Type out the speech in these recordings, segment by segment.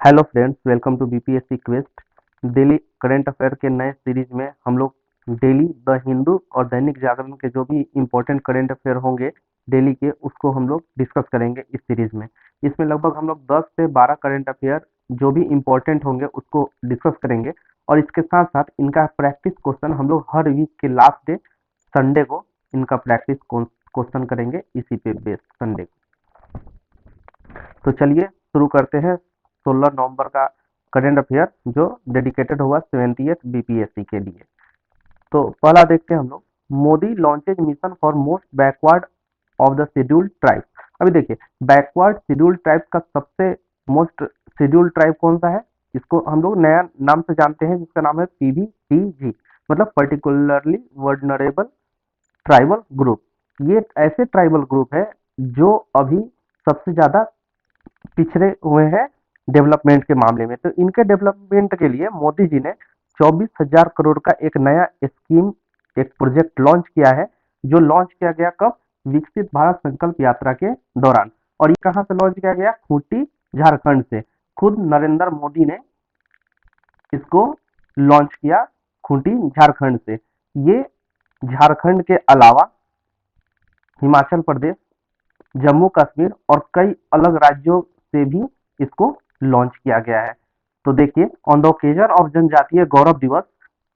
Hello friends, welcome to BPSC quest. Daily current affair के नए series में हम लोग डेली द हिंदू और दैनिक जागरण के जो भी इम्पोर्टेंट करंट अफेयर होंगे डेली के, उसको हम लोग डिस्कस करेंगे इस सीरीज में। इसमें लगभग हम लोग 10 से 12 करंट अफेयर जो भी इम्पोर्टेंट होंगे उसको डिस्कस करेंगे, और इसके साथ साथ इनका प्रैक्टिस क्वेश्चन हम लोग हर वीक के लास्ट डे संडे को इनका प्रैक्टिस क्वेश्चन करेंगे, इसी पे बेस्ड संडे को। तो चलिए शुरू करते हैं 16 नवंबर का करंट अफेयर जो डेडिकेटेड हुआ 70th बीपीएससी के लिए। तो पहला देखते हैं हम लोग, Modi launches mission for most backward of the scheduled tribe. अभी देखिए, बैकवर्ड शेड्यूल्ड ट्राइब का सबसे मोस्ट शेड्यूल्ड ट्राइब कौन सा है, इसको हम लोग नया नाम से जानते हैं, जिसका नाम है पीवीटीजी, मतलब पर्टिकुलरली वर्नरेबल ट्राइबल ग्रुप। ये ऐसे ट्राइबल ग्रुप है जो अभी सबसे ज्यादा पिछड़े हुए हैं डेवलपमेंट के मामले में। तो इनके डेवलपमेंट के लिए मोदी जी ने 24,000 करोड़ का एक नया स्कीम, एक प्रोजेक्ट लॉन्च किया है, जो लॉन्च किया गया कब, विकसित भारत संकल्प यात्रा के दौरान। और ये कहां से लॉन्च किया गया, खूंटी झारखंड से। खुद नरेंद्र मोदी ने इसको लॉन्च किया खूंटी झारखंड से। ये झारखंड के अलावा हिमाचल प्रदेश, जम्मू कश्मीर और कई अलग राज्यों से भी इसको लॉन्च किया गया है। तो देखिए, ऑन द ओकेजन ऑफ जनजातीय गौरव दिवस,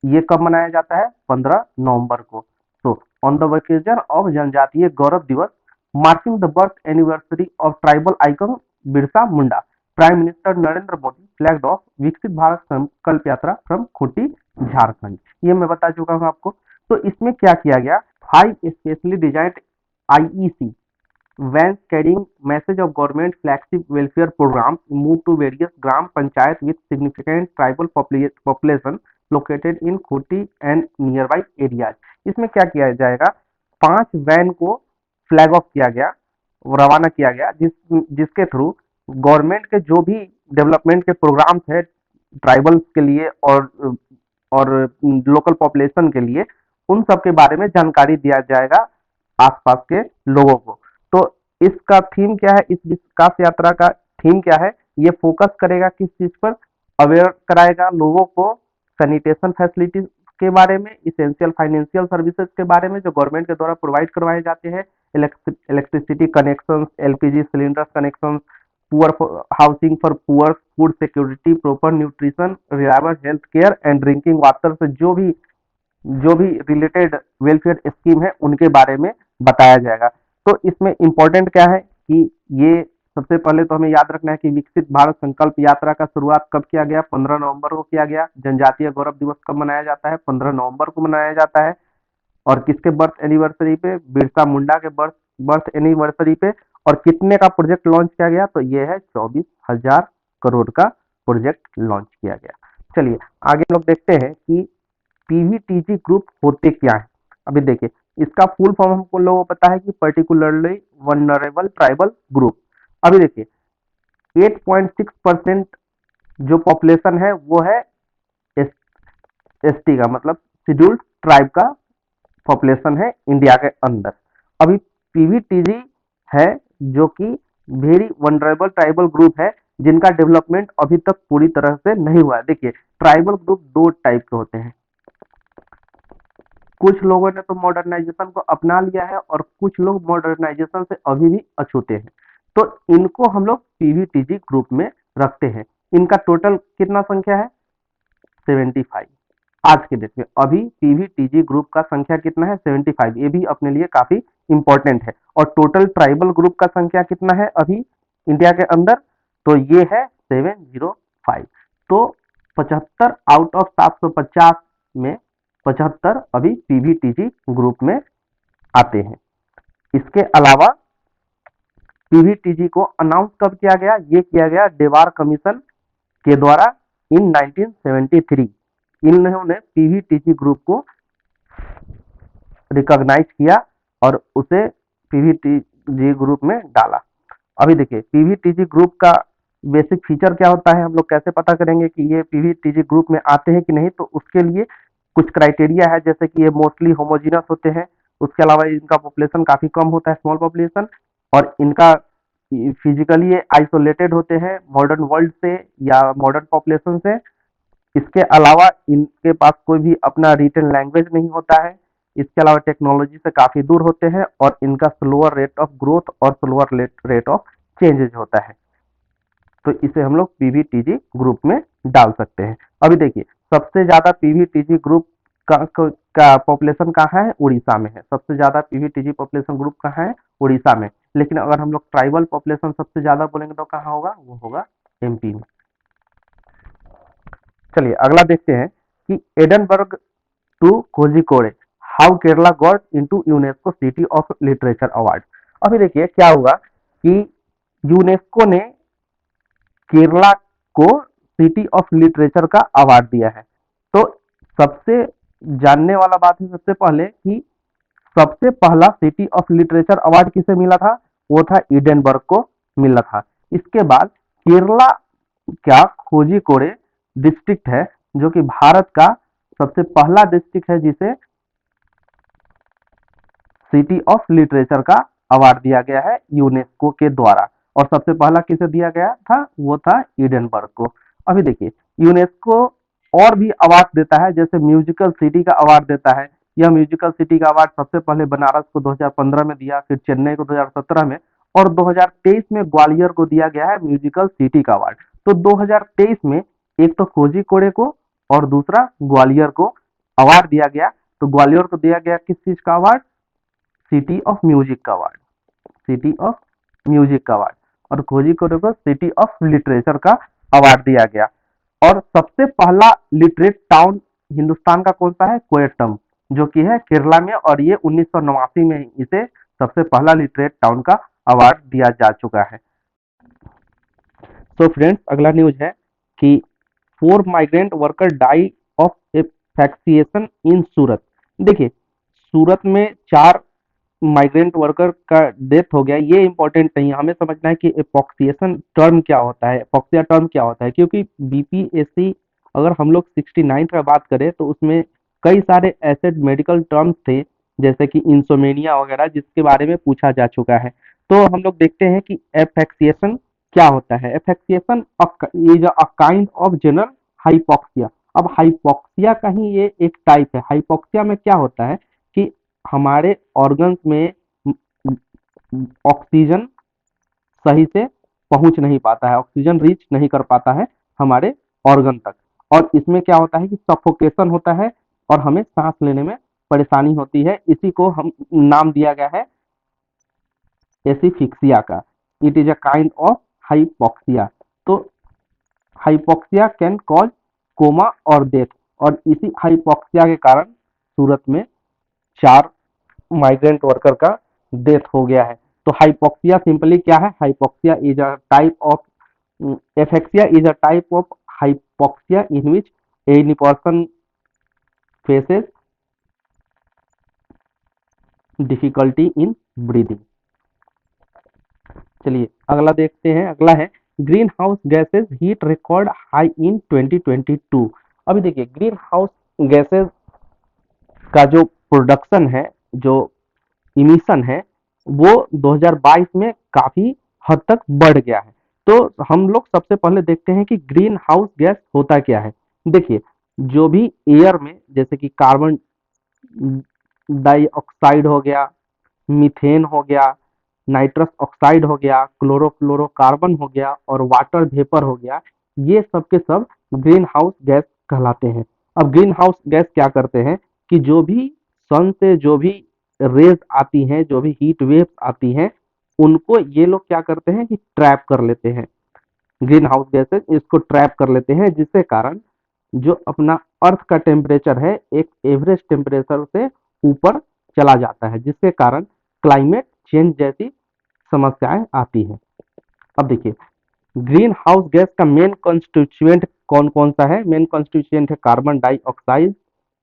ये कब मनाया जाता है, 15 नवंबर को। तो ऑन द ओकेजन ऑफ जनजातीय गौरव दिवस, marking the birth anniversary of tribal icon Birsa Munda, prime minister Narendra Modi flagged of विकसित भारत संकल्प यात्रा फ्रॉम खूंटी झारखंड। ये मैं बता चुका हूं आपको। तो इसमें क्या किया गया, 5 specially designed IEC vans carrying message of government flagship welfare programs moved to various gram panchayat with significant tribal population located in Khoti and nearby areas। इसमें क्या किया जाएगा, 5 वैन को फ्लैग ऑफ किया गया, रवाना किया गया, जिसके थ्रू गवर्नमेंट के जो भी डेवलपमेंट के प्रोग्राम्स है ट्राइबल्स के लिए और लोकल पॉपुलेशन के लिए, उन सब के बारे में जानकारी दिया जाएगा आसपास के लोगों को। तो इसका थीम क्या है, इस विकास यात्रा का थीम क्या है, ये फोकस करेगा किस चीज पर, अवेयर कराएगा लोगों को सैनिटेशन फैसिलिटीज के बारे में, इसेंशियल फाइनेंशियल सर्विसेज के बारे में जो गवर्नमेंट के द्वारा प्रोवाइड करवाए जाते हैं, electricity connection, LPG cylinder connection, poor housing for poor, food security, proper nutrition, reliable health care and drinking water से जो भी रिलेटेड वेलफेयर स्कीम है उनके बारे में बताया जाएगा। तो इसमें इंपॉर्टेंट क्या है कि ये सबसे पहले तो हमें याद रखना है कि विकसित भारत संकल्प यात्रा का शुरुआत कब किया गया, 15 नवंबर को किया गया। जनजातीय गौरव दिवस कब मनाया जाता है, 15 नवंबर को मनाया जाता है। और किसके बर्थ एनिवर्सरी पे, बिरसा मुंडा के बर्थ एनिवर्सरी पे। और कितने का प्रोजेक्ट लॉन्च किया गया, तो ये है 24,000 करोड़ का प्रोजेक्ट लॉन्च किया गया। चलिए आगे लोग देखते हैं कि पीवीटीजी ग्रुप होते क्या है। अभी देखिए, इसका फुल फॉर्म हमको लोगों को पता है कि पर्टिकुलरली वनरेबल ट्राइबल ग्रुप। अभी देखिए, 8.6% जो पॉपुलेशन है वो है एसटी का, मतलब शेड्यूल्ड ट्राइब का पॉपुलेशन है इंडिया के अंदर। अभी पीवीटीजी है जो कि वेरी वनरेबल ट्राइबल ग्रुप है, जिनका डेवलपमेंट अभी तक पूरी तरह से नहीं हुआ है। देखिए, ट्राइबल ग्रुप दो टाइप के होते हैं, कुछ लोगों ने तो मॉडर्नाइजेशन को अपना लिया है और कुछ लोग मॉडर्नाइजेशन से अभी भी अछूते हैं। तो इनको हम लोग पीवीटीजी ग्रुप में रखते हैं। इनका टोटल कितना संख्या है, 75। आज के डेट में अभी पीवीटीजी ग्रुप का संख्या कितना है, 75। ये भी अपने लिए काफी इंपॉर्टेंट है। और टोटल ट्राइबल ग्रुप का संख्या कितना है अभी इंडिया के अंदर, तो ये है 705। तो 75 आउट ऑफ 750 में 75 अभी पीवीटीजी ग्रुप में आते हैं। इसके अलावा पीवीटीजी को अनाउंस कब किया गया, ये किया गया डेवार कमीशन के द्वारा इन 1973। इन्होंने पीवीटीजी ग्रुप को रिकॉग्नाइज किया और उसे पीवीटीजी ग्रुप में डाला। अभी देखिए, पीवीटीजी ग्रुप का बेसिक फीचर क्या होता है, हम लोग कैसे पता करेंगे कि ये पीवीटीजी ग्रुप में आते हैं कि नहीं, तो उसके लिए कुछ क्राइटेरिया है, जैसे कि ये मोस्टली होमोजीनस होते हैं, उसके अलावा इनका पॉपुलेशन काफी कम होता है, स्मॉल पॉपुलेशन, और इनका फिजिकली ये आइसोलेटेड होते हैं मॉडर्न वर्ल्ड से या मॉडर्न पॉपुलेशन से। इसके अलावा इनके पास कोई भी अपना रिटन लैंग्वेज नहीं होता है। इसके अलावा टेक्नोलॉजी से काफी दूर होते हैं और इनका स्लोअर रेट ऑफ ग्रोथ और स्लोअर रेट ऑफ चेंजेज होता है। तो इसे हम लोग पीवीटीजी ग्रुप में डाल सकते हैं। अभी देखिए सबसे ज्यादा पीवीटीजी ग्रुप का पॉपुलेशन कहाँ है? उड़ीसा में है। सबसे ज्यादा पीवीटीजी पॉपुलेशन ग्रुप कहाँ है? उड़ीसा में। लेकिन अगर हम लोग ट्राइबल पॉपुलेशन सबसे ज्यादा बोलेंगे तो कहाँ होगा? वो होगा एमपी में। चलिए अगला देखते हैं कि Edinburgh to Kozhikode how Kerala got into UNESCO city of literature award. अभी देखिए क्या हुआ कि यूनेस्को ने केरला को सिटी ऑफ लिटरेचर का अवार्ड दिया है। तो सबसे जानने वाला बात है सबसे पहले कि सबसे पहला सिटी ऑफ लिटरेचर अवार्ड किसे मिला था? वो था एडनबर्ग को मिला था। इसके बाद केरला क्या कोझिकोड डिस्ट्रिक्ट है जो कि भारत का सबसे पहला डिस्ट्रिक्ट है जिसे सिटी ऑफ लिटरेचर का अवार्ड दिया गया है यूनेस्को के द्वारा। और सबसे पहला किसे दिया गया था? वो था एडनबर्ग को। अभी देखिए यूनेस्को और भी अवार्ड देता है, जैसे म्यूजिकल सिटी का अवार्ड देता है। यह म्यूजिकल सिटी का अवार्ड सबसे पहले बनारस को 2015 में दिया, फिर चेन्नई को 2017 में, और 2023 में ग्वालियर को दिया गया है म्यूजिकल सिटी का अवार्ड। तो 2023 में एक तो कोझिकोड को और दूसरा ग्वालियर को अवार्ड दिया गया। तो ग्वालियर को दिया गया किस चीज का अवार्ड? सिटी ऑफ म्यूजिक का अवार्ड। सिटी ऑफ म्यूजिक का अवार्ड। और कोझिकोड को सिटी ऑफ लिटरेचर का अवार्ड दिया गया। और सबसे पहला लिटरेट टाउन हिंदुस्तान का कौन सा है? कोयटम, जो कि है केरला में, और ये 1989 में इसे सबसे पहला लिटरेट टाउन का अवार्ड दिया जा चुका है। तो फ्रेंड्स अगला न्यूज है कि 4 माइग्रेंट वर्कर डाई ऑफ एफेक्सिएशन इन सूरत। देखिए सूरत में 4 माइग्रेंट वर्कर का डेथ हो गया। ये इंपॉर्टेंट नहीं है, हमें समझना है कि एपॉक्सिएशन टर्म क्या होता है, एपॉक्सिया टर्म क्या होता है। क्योंकि बीपीएससी अगर हम लोग 69 का बात करें तो उसमें कई सारे ऐसे मेडिकल टर्म्स थे जैसे कि इंसोमेनिया वगैरह, जिसके बारे में पूछा जा चुका है। तो हम लोग देखते हैं कि एफेक्सिएशन क्या होता है। Asphyxiation is a kind of general hypoxia. अब हाइपोक्सिया का ही ये एक टाइप है। हाइपोक्सिया में क्या होता है कि हमारे ऑर्गन्स में ऑक्सीजन सही से पहुंच नहीं पाता है, ऑक्सीजन रीच नहीं कर पाता है हमारे ऑर्गन तक। और इसमें क्या होता है कि सफोकेशन होता है और हमें सांस लेने में परेशानी होती है। इसी को हम नाम दिया गया है एसिफिक्सिया का। It is a kind of hypoxia. तो हाइपोक्सिया कैन कॉज कोमा और डेथ। और इसी हाइपोक्सिया के कारण सूरत में 4 माइग्रेंट वर्कर का डेथ हो गया है। तो हाइपोक्सिया सिंपली क्या है? Hypoxia is a type of asphyxia is a type of hypoxia in which any person faces difficulty in breathing. चलिए अगला देखते हैं। अगला है green house gases heat record high in 2022। अभी देखिए ग्रीन हाउस गैसेज का जो प्रोडक्शन है, जो इमिशन है, वो 2022 में काफी हद तक बढ़ गया है। तो हम लोग सबसे पहले देखते हैं कि ग्रीन हाउस गैस होता क्या है। देखिए जो भी एयर में जैसे कि कार्बन डाइऑक्साइड हो गया, मीथेन हो गया, नाइट्रस ऑक्साइड हो गया, क्लोरोफ्लोरोकार्बन हो गया और वाटर वेपर हो गया, ये सब के सब ग्रीन हाउस गैस कहलाते हैं। अब ग्रीन हाउस गैस क्या करते हैं कि जो भी सन से जो भी रेज आती हैं, जो भी हीट वेव्स आती हैं, उनको ये लोग क्या करते हैं कि ट्रैप कर लेते हैं। ग्रीन हाउस गैसेस इसको ट्रैप कर लेते हैं, जिसके कारण जो अपना अर्थ का टेम्परेचर है एक एवरेज टेम्परेचर से ऊपर चला जाता है, जिसके कारण क्लाइमेट चेंज जैसी समस्याएं आती हैं। अब देखिए ग्रीन हाउस गैस का मेन कॉन्स्टिट्यूएंट कौन कौन सा है? मेन कॉन्स्टिट्यूएंट है कार्बन डाइऑक्साइड,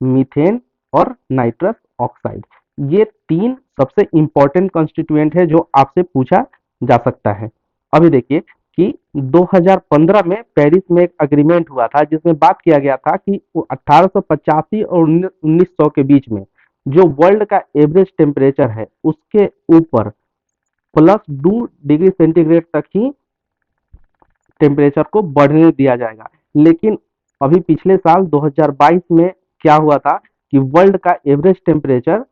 मीथेन और नाइट्रस ऑक्साइड। ये 3 सबसे इंपॉर्टेंट कॉन्स्टिट्यूएंट है जो आपसे पूछा जा सकता है। अभी देखिए कि 2015 में पेरिस में एक अग्रीमेंट हुआ था जिसमें बात किया गया था कि 1885 और 1900 के बीच में जो वर्ल्ड का एवरेज टेम्परेचर है उसके ऊपर +2 डिग्री सेंटीग्रेड तक ही टेम्परेचर को बढ़ने दिया जाएगा। लेकिन अभी पिछले साल 2022 में क्या हुआ था कि वर्ल्ड का एवरेज टेम्परेचर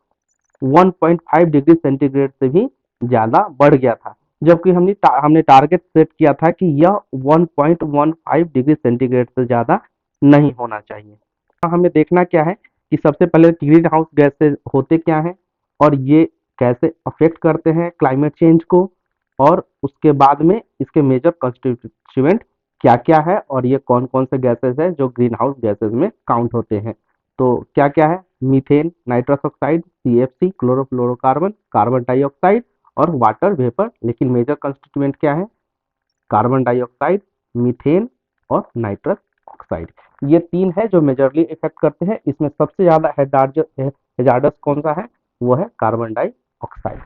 1.5 डिग्री सेंटीग्रेड से भी ज़्यादा बढ़ गया था, जबकि हमने टारगेट सेट किया था कि यह 1.15 डिग्री सेंटीग्रेड से ज़्यादा नहीं होना चाहिए। हमें देखना क्या है कि सबसे पहले ग्रीन हाउस गैसेज होते क्या हैं और ये कैसे अफेक्ट करते हैं क्लाइमेट चेंज को, और उसके बाद में इसके मेजर कंस्टिट्यूएंट क्या क्या है और ये कौन कौन से गैसेज है जो ग्रीन हाउस गैसेज में काउंट होते हैं। तो क्या क्या है? Methane, nitrous oxide, CFC, chlorofluorocarbon, carbon dioxide और वाटर वेपर। लेकिन मेजर कंस्टिट्यूएंट क्या है? कार्बन डाइऑक्साइड, मीथेन और नाइट्रस ऑक्साइड। ये तीन है जो मेजरली इफेक्ट करते हैं। इसमें सबसे ज्यादा हैजार्डस कौन सा है? वो है carbon dioxide.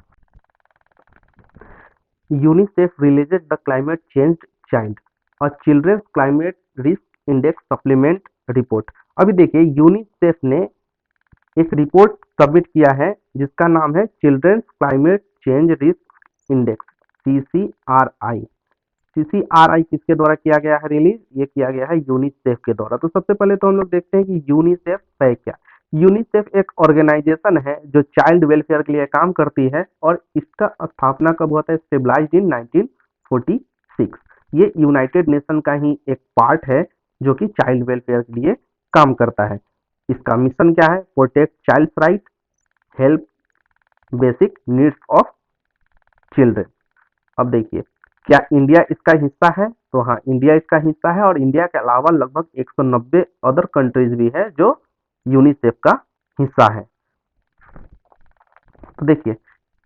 UNICEF released the climate change child और children's climate risk index supplement report. अभी देखिए, यूनिसेफ ने एक रिपोर्ट सबमिट किया है जिसका नाम है children's climate change risk index, CCRI। CCRI किसके द्वारा किया गया है रिलीज? ये किया गया है यूनिसेफ के द्वारा। तो सबसे पहले तो हम लोग देखते हैं कि यूनिसेफ है क्या। यूनिसेफ एक ऑर्गेनाइजेशन है जो चाइल्ड वेलफेयर के लिए काम करती है और इसका स्थापना कब हुआ था? स्टेबलाइज्ड इन 1946। ये यूनाइटेड नेशन का ही एक पार्ट है जो कि चाइल्ड वेलफेयर के लिए काम करता है। इसका मिशन क्या है? Protect child's right, help basic needs of children. अब देखिए, क्या इंडिया इसका हिस्सा है? तो हाँ, इंडिया इसका हिस्सा है और इंडिया के अलावा लगभग 190 अदर कंट्रीज भी है जो यूनिसेफ का हिस्सा है। तो देखिए,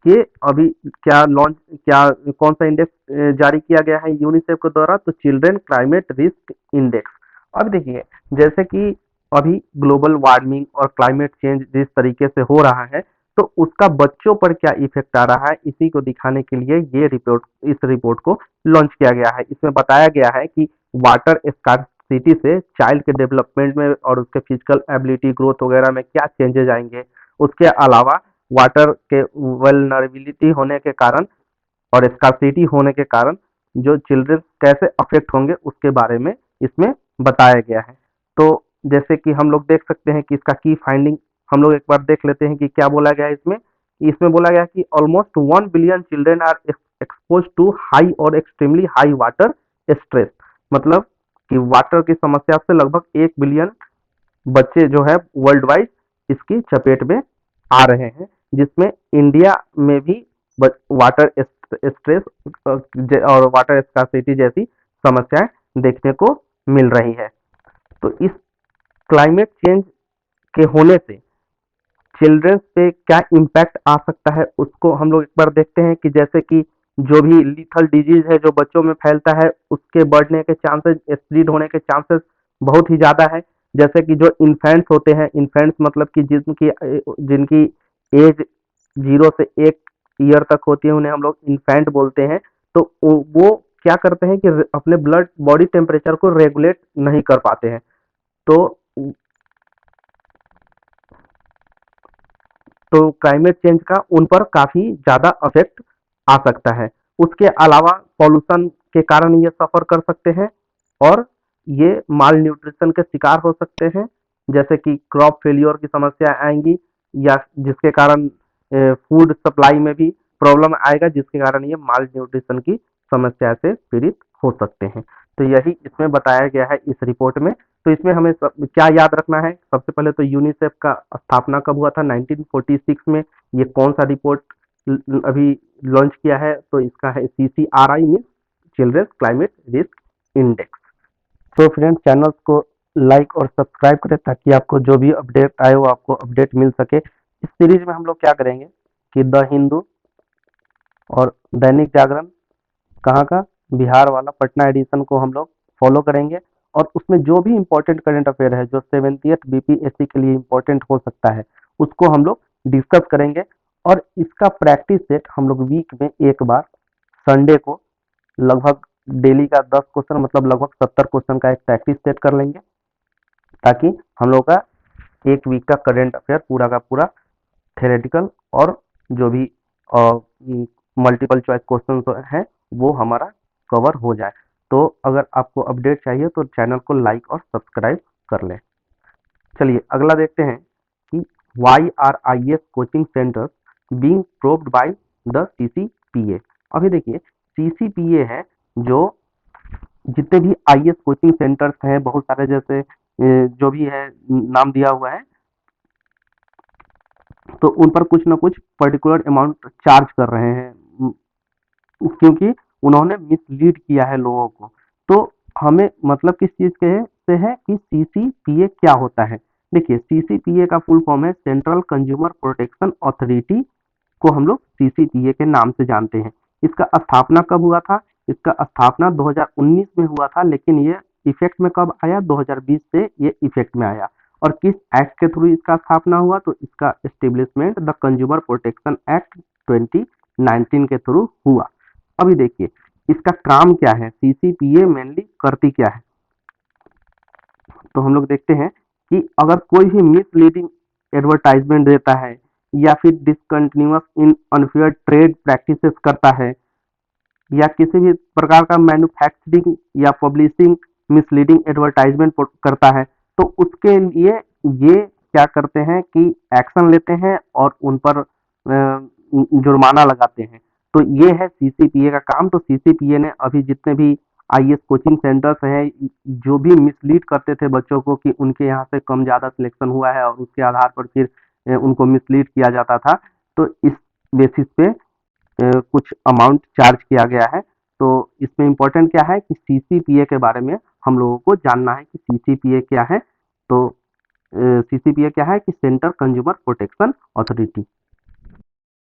ये अभी क्या कौन सा इंडेक्स जारी किया गया है यूनिसेफ के द्वारा? तो चिल्ड्रन क्लाइमेट रिस्क इंडेक्स। अब देखिए, जैसे कि अभी ग्लोबल वार्मिंग और क्लाइमेट चेंज जिस तरीके से हो रहा है, तो उसका बच्चों पर क्या इफेक्ट आ रहा है, इसी को दिखाने के लिए इस रिपोर्ट को लॉन्च किया गया है। इसमें बताया गया है कि वाटर स्कार्सिटी से चाइल्ड के डेवलपमेंट में और उसके फिजिकल एबिलिटी, ग्रोथ वगैरह में क्या चेंजेस आएंगे। उसके अलावा वाटर के वल्नरेबिलिटी होने के कारण और स्कार्सिटी होने के कारण जो चिल्ड्रन कैसे अफेक्ट होंगे उसके बारे में इसमें बताया गया है। तो जैसे कि हम लोग देख सकते हैं कि इसका की फाइंडिंग हम लोग एक बार देख लेते हैं कि क्या बोला गया है इसमें। इसमें बोला गया है कि almost 1 billion children are expose to high और एक्सट्रीमली हाई वाटर स्ट्रेस। मतलब कि वाटर की समस्या से लगभग 1 बिलियन बच्चे जो है वर्ल्ड वाइड इसकी चपेट में आ रहे हैं, जिसमें इंडिया में भी वाटर स्ट्रेस और वाटर स्कार्सिटी जैसी समस्याएं देखने को मिल रही है। तो इस क्लाइमेट चेंज के होने से चिल्ड्रंस पे क्या इम्पैक्ट आ सकता है उसको हम लोग एक बार देखते हैं कि जैसे कि जो भी लीथल डिजीज है जो बच्चों में फैलता है उसके बढ़ने के चांसेस, स्प्रेड होने के चांसेस बहुत ही ज़्यादा है। जैसे कि जो इन्फेंट्स होते हैं, इन्फेंट्स मतलब कि जिनकी एज 0 से 1 ईयर तक होती है उन्हें हम लोग इन्फेंट बोलते हैं। तो वो क्या करते हैं कि अपने ब्लड बॉडी टेम्परेचर को रेगुलेट नहीं कर पाते हैं। तो क्लाइमेट चेंज का उन पर काफी ज्यादा इफेक्ट आ सकता है। उसके अलावा पॉल्यूशन के कारण ये सफर कर सकते हैं और ये माल न्यूट्रिशन के शिकार हो सकते हैं, जैसे कि क्रॉप फेलियर की समस्या आएंगी या जिसके कारण फूड सप्लाई में भी प्रॉब्लम आएगा, जिसके कारण ये माल न्यूट्रिशन की समस्या से पीड़ित हो सकते हैं। तो यही इसमें बताया गया है इस रिपोर्ट में। तो इसमें हमें क्या याद रखना है? सबसे पहले तो यूनिसेफ का स्थापना कब हुआ था? 1946 में। ये कौन सा रिपोर्ट अभी लॉन्च किया है? तो इसका है CCRI mean children's climate risk index. तो फ्रेंड्स, चैनल्स को लाइक और सब्सक्राइब करें ताकि आपको जो भी अपडेट आए वो आपको अपडेट मिल सके। इस सीरीज में हम लोग क्या करेंगे कि द हिंदू और दैनिक जागरण, कहाँ का? बिहार वाला पटना एडिशन को हम लोग फॉलो करेंगे और उसमें जो भी इम्पोर्टेंट करंट अफेयर है जो 70th BPSC के लिए इम्पोर्टेंट हो सकता है उसको हम लोग डिस्कस करेंगे। और इसका प्रैक्टिस सेट हम लोग वीक में एक बार संडे को लगभग डेली का 10 क्वेश्चन मतलब लगभग 70 क्वेश्चन का एक प्रैक्टिस सेट कर लेंगे, ताकि हम लोग का एक वीक का करंट अफेयर पूरा का पूरा थेरेटिकल और जो भी मल्टीपल चॉइस क्वेश्चन है वो हमारा कवर हो जाए। तो अगर आपको अपडेट चाहिए तो चैनल को लाइक और सब्सक्राइब कर लें। चलिए अगला देखते हैं कि why are IAS coaching centres being proved by the CCPA। अभी देखिए CCPA है जो जितने भी IAS कोचिंग सेंटर्स हैं बहुत सारे, जैसे जो भी है नाम दिया हुआ है, तो उन पर कुछ ना कुछ पर्टिकुलर अमाउंट चार्ज कर रहे हैं क्योंकि उन्होंने मिसलीड किया है लोगों को। तो हमें मतलब किस चीज के से है कि CCPA क्या होता है। देखिए CCPA का फुल फॉर्म है सेंट्रल कंज्यूमर प्रोटेक्शन अथॉरिटी, को हम लोग CCPA के नाम से जानते हैं। इसका स्थापना कब हुआ था? इसका स्थापना 2019 में हुआ था, लेकिन ये इफेक्ट में कब आया? 2020 से ये इफेक्ट में आया। और किस एक्ट के थ्रू इसका स्थापना हुआ? तो इसका establishment the consumer protection act 2019 के थ्रू हुआ। अभी देखिए इसका काम क्या है, CCPA मेनली करती क्या है। तो हम लोग देखते हैं कि अगर कोई भी मिसलीडिंग एडवर्टाइजमेंट देता है या फिर डिसकंटिन्यूअस इन अनफेयर ट्रेड प्रैक्टिसेस करता है या किसी भी प्रकार का मैन्युफैक्चरिंग या पब्लिशिंग मिसलीडिंग एडवर्टाइजमेंट करता है, तो उसके लिए ये क्या करते हैं कि एक्शन लेते हैं और उन पर जुर्माना लगाते हैं। तो ये है CCPA का काम। तो CCPA ने अभी जितने भी IAS कोचिंग सेंटर्स हैं जो भी मिसलीड करते थे बच्चों को कि उनके यहाँ से कम ज़्यादा सिलेक्शन हुआ है और उसके आधार पर फिर उनको मिसलीड किया जाता था, तो इस बेसिस पे कुछ अमाउंट चार्ज किया गया है। तो इसमें इम्पोर्टेंट क्या है कि CCPA के बारे में हम लोगों को जानना है कि CCPA क्या है। तो CCPA क्या है कि सेंटर कंज्यूमर प्रोटेक्शन अथॉरिटी।